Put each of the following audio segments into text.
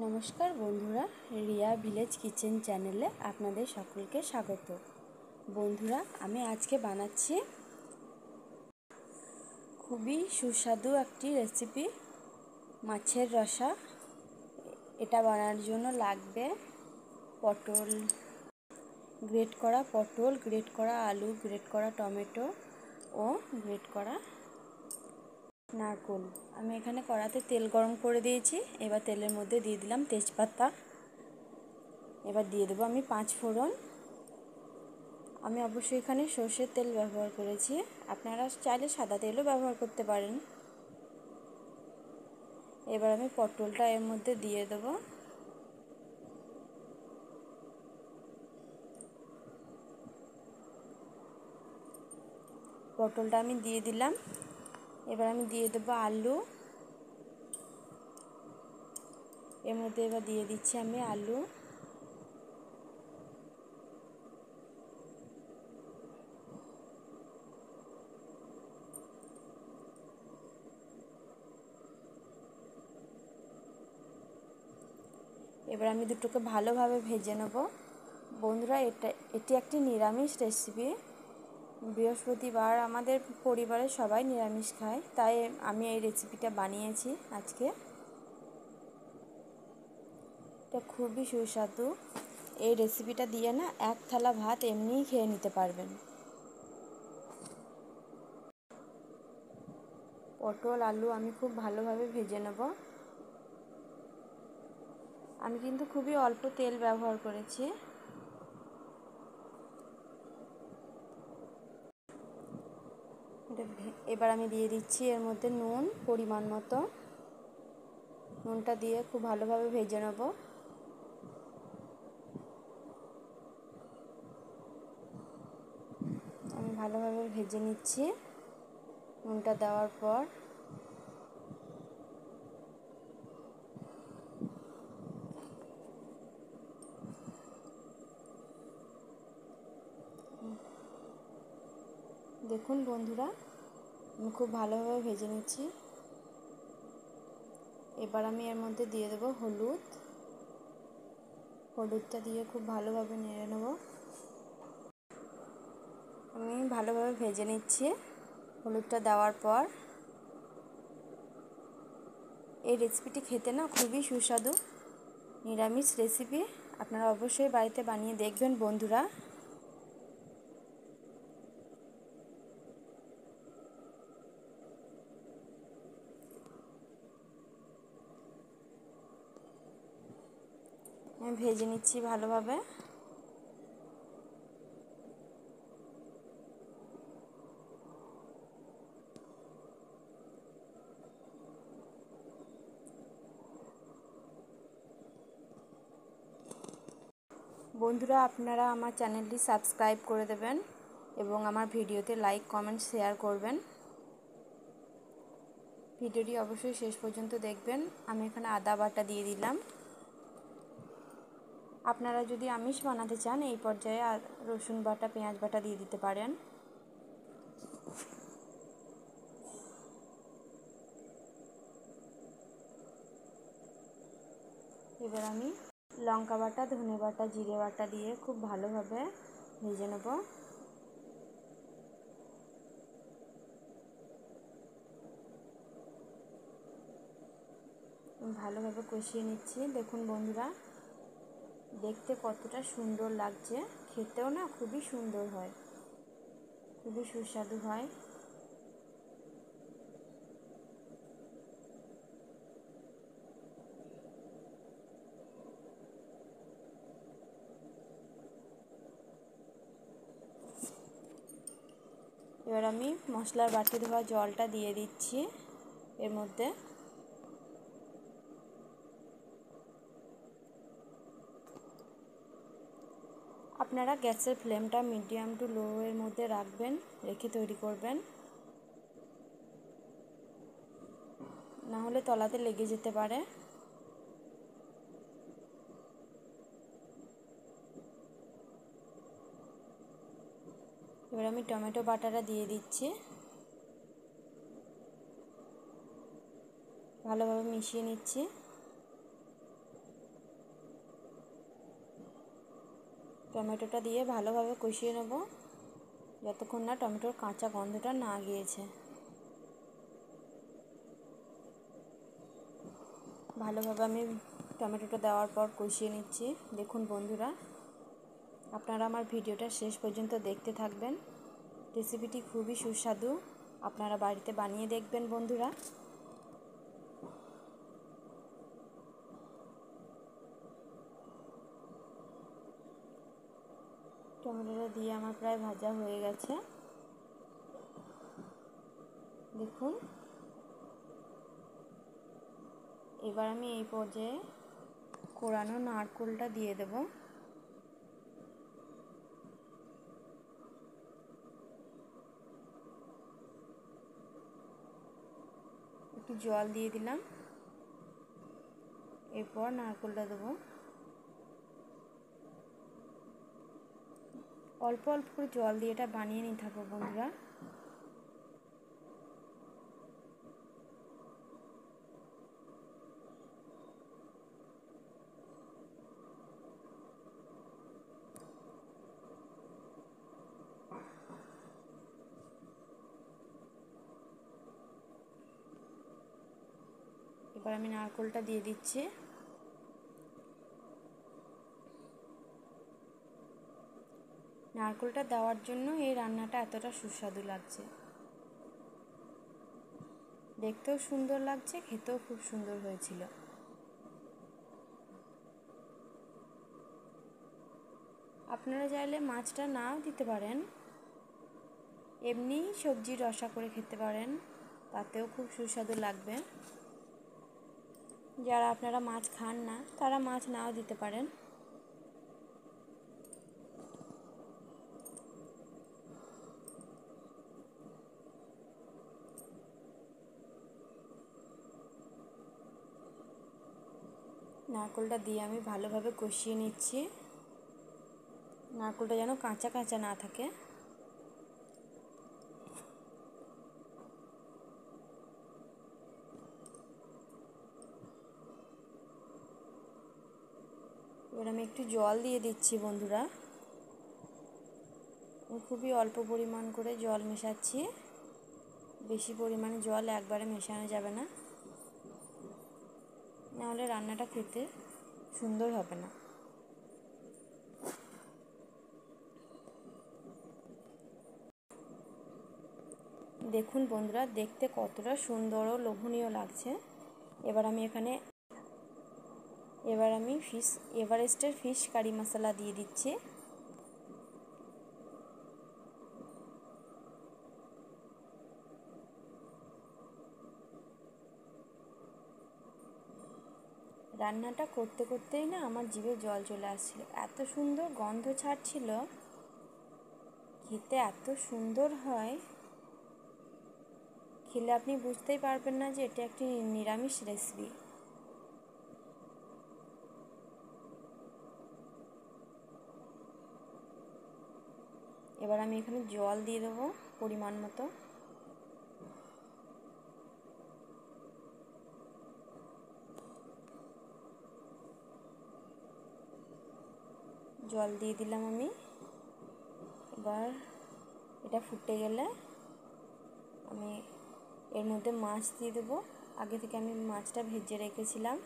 নমস্কার বন্ধুরা, Riya village kitchen চ্যানেলে আপনাদের সকলকে স্বাগত। বন্ধুরা, আমি আজকে বানাচ্ছি খুবই সুস্বাদু একটি রেসিপি, মাছের রসা। এটা বানানোর জন্য লাগবে পটল, গ্রেট করা পটল, গ্রেট করা আলু, গ্রেট করা টমেটো ও গ্রেট করা নারকেল। আমি এখানে কড়াতে তেল গরম করে দিয়েছি। এবার তেলের মধ্যে দিয়ে দিলাম তেজপাতা। এবার দিয়ে দেবো আমি 5 ফোড়ন। আমি অবশ্যই এখানে সর্ষের তেল ব্যবহার করেছি, আপনারা চাইলে সাদা তেলও ব্যবহার করতে পারেন। এবার আমি পটলটা এর মধ্যে দিয়ে দেবো। পটলটা আমি দিয়ে দিলাম। এবার আমি দিয়ে দেবো আলু। এর মধ্যে এবার দিয়ে দিচ্ছি আমি আলু। এবার আমি দুটোকে ভালোভাবে ভেজে নেব। বন্ধুরা, এটি একটি নিরামিষ রেসিপি। বৃহস্পতিবার আমাদের পরিবারের সবাই নিরামিষ খায়, তাই আমি এই রেসিপিটা বানিয়েছি আজকে। এটা খুবই সুস্বাদু। এই রেসিপিটা দিয়ে না এক থালা ভাত এমনিই খেয়ে নিতে পারবেন। পটল আলু আমি খুব ভালোভাবে ভেজে নেব। আমি কিন্তু খুবই অল্প তেল ব্যবহার করেছি। এবার আমি দিয়ে দিচ্ছি এর মধ্যে নুন পরিমাণ মতো। নুনটা দিয়ে খুব ভালোভাবে ভেজে নেব। আমি ভালোভাবে ভেজে নিচ্ছি। নুনটা দেওয়ার পর দেখুন বন্ধুরা, আমি খুব ভালোভাবে ভেজে নিচ্ছি। এবার আমি এর মধ্যে দিয়ে দেবো হলুদ। হলুদটা দিয়ে খুব ভালোভাবে নেড়ে নেব। আমি ভালোভাবে ভেজে নিচ্ছি। হলুদটা দেওয়ার পর এই রেসিপিটি খেতে না খুবই সুস্বাদু, নিরামিষ রেসিপি। আপনারা অবশ্যই বাড়িতে বানিয়ে দেখবেন বন্ধুরা। আমি ভেজে নিচ্ছি ভালোভাবে। বন্ধুরা, আপনারা আমার চ্যানেলটি সাবস্ক্রাইব করে দেবেন এবং আমার ভিডিওতে লাইক কমেন্ট শেয়ার করবেন। ভিডিওটি অবশ্যই শেষ পর্যন্ত দেখবেন। আমি এখানে আদা বাটা দিয়ে দিলাম। আপনারা যদি আমিষ বানাতে চান এই পর্যায়ে রসুন বাটা পেঁয়াজ বাটা দিয়ে দিতে পারেন। এবার আমি লঙ্কা বাটা ধনে বাটা জিরে বাটা দিয়ে খুব ভালোভাবে ভেজে নেব। ভালোভাবে কষিয়ে নিচ্ছি। দেখুন বন্ধুরা, দেখতে কতটা সুন্দর লাগছে, খেতেও না খুবই সুন্দর হয়, খুবই সুস্বাদু হয়। এবার আমি মশলার বাটি ধোয়া জলটা দিয়ে দিচ্ছি এর মধ্যে। আপনারা গ্যাসের ফ্লেমটা মিডিয়াম টু লো এর মধ্যে রাখবেন, রেখে তৈরি করবেন, না হলে তলাতে লেগে যেতে পারে। এবার আমি টমেটো বাটাটা দিয়ে দিচ্ছি। ভালোভাবে মিশিয়ে নিচ্ছি। টমেটোটা দিয়ে ভালোভাবে কষিয়ে নেব যতক্ষণ না টমেটোর কাঁচা গন্ধটা না গিয়েছে। ভালোভাবে আমি টমেটোটা দেওয়ার পর কষিয়ে নিচ্ছি। দেখুন বন্ধুরা, আপনারা আমার ভিডিওটা শেষ পর্যন্ত দেখতে থাকবেন। রেসিপিটি খুবই সুস্বাদু, আপনারা বাড়িতে বানিয়ে দেখবেন বন্ধুরা। টমেটোটা দিয়ে আমার প্রায় ভাজা হয়ে গেছে। দেখুন, এবার আমি এই পর্যায়ে কোরানো নারকেলটা দিয়ে দেব। একটু জল দিয়ে দিলাম, এরপর নারকেলটা দেবো। অল্প অল্প করে জল দিয়ে এটা বানিয়ে নিতে হবে বন্ধুরা। এবার আমি নারকেলটা দিয়ে দিচ্ছি। নারকেলটা দেওয়ার জন্য এই রান্নাটা এতটা সুস্বাদু লাগছে। দেখতেও সুন্দর লাগছে, খেতেও খুব সুন্দর হয়েছিল। আপনারা চাইলে মাছটা নাও দিতে পারেন, এমনি সবজির রসা করে খেতে পারেন, তাতেও খুব সুস্বাদু লাগবে। যারা আপনারা মাছ খান না তারা মাছ নাও দিতে পারেন। নারকেলটা দিয়ে আমি ভালোভাবে কষিয়ে নিচ্ছি, নারকেলটা যেন কাঁচা কাঁচা না থাকে। এবার আমি একটু জল দিয়ে দিচ্ছি বন্ধুরা। আমি খুবই অল্প পরিমাণ করে জল মেশাচ্ছি, বেশি পরিমাণে জল একবারে মেশানো যাবে না, নাহলে রান্নাটা খেতে সুন্দর হবে না। দেখুন বন্ধুরা, দেখতে কতটা সুন্দর ও লোভনীয় লাগছে। এবার আমি এভারেস্টের ফিশ কারি মশলা দিয়ে দিচ্ছি। রান্নাটা করতে করতেই না আমার জিভে জল চলে আসছিল, এত সুন্দর গন্ধ ছাড়ছিল, খেতে এত সুন্দর হয়, খেলে আপনি বুঝতেই পারবেন না যে এটা একটি নিরামিষ রেসিপি। এবার আমি এখানে জল দিয়ে দেবো পরিমাণ মতো। জল দিয়ে দিলাম আমি। এবার এটা ফুটে গেলে আমি এর মধ্যে মাছ দিয়ে দেবো। আগে থেকে আমি মাছটা ভেজে রেখেছিলাম।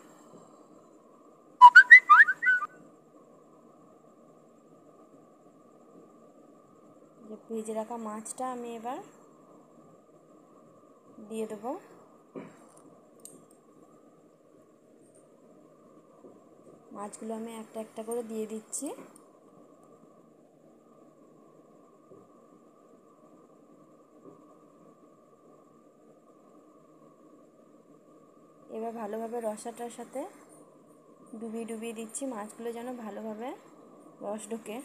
যে ভেজে রাখা মাছটা আমি এবার দিয়ে দেবো। মাছগুলো আমি একটা একটা করে দিয়ে দিচ্ছি। এবার ভালোভাবে রসাটার সাথে ডুবিয়ে ডুবিয়ে দিচ্ছি, মাছগুলো যেন ভালোভাবে রস ঢোকে।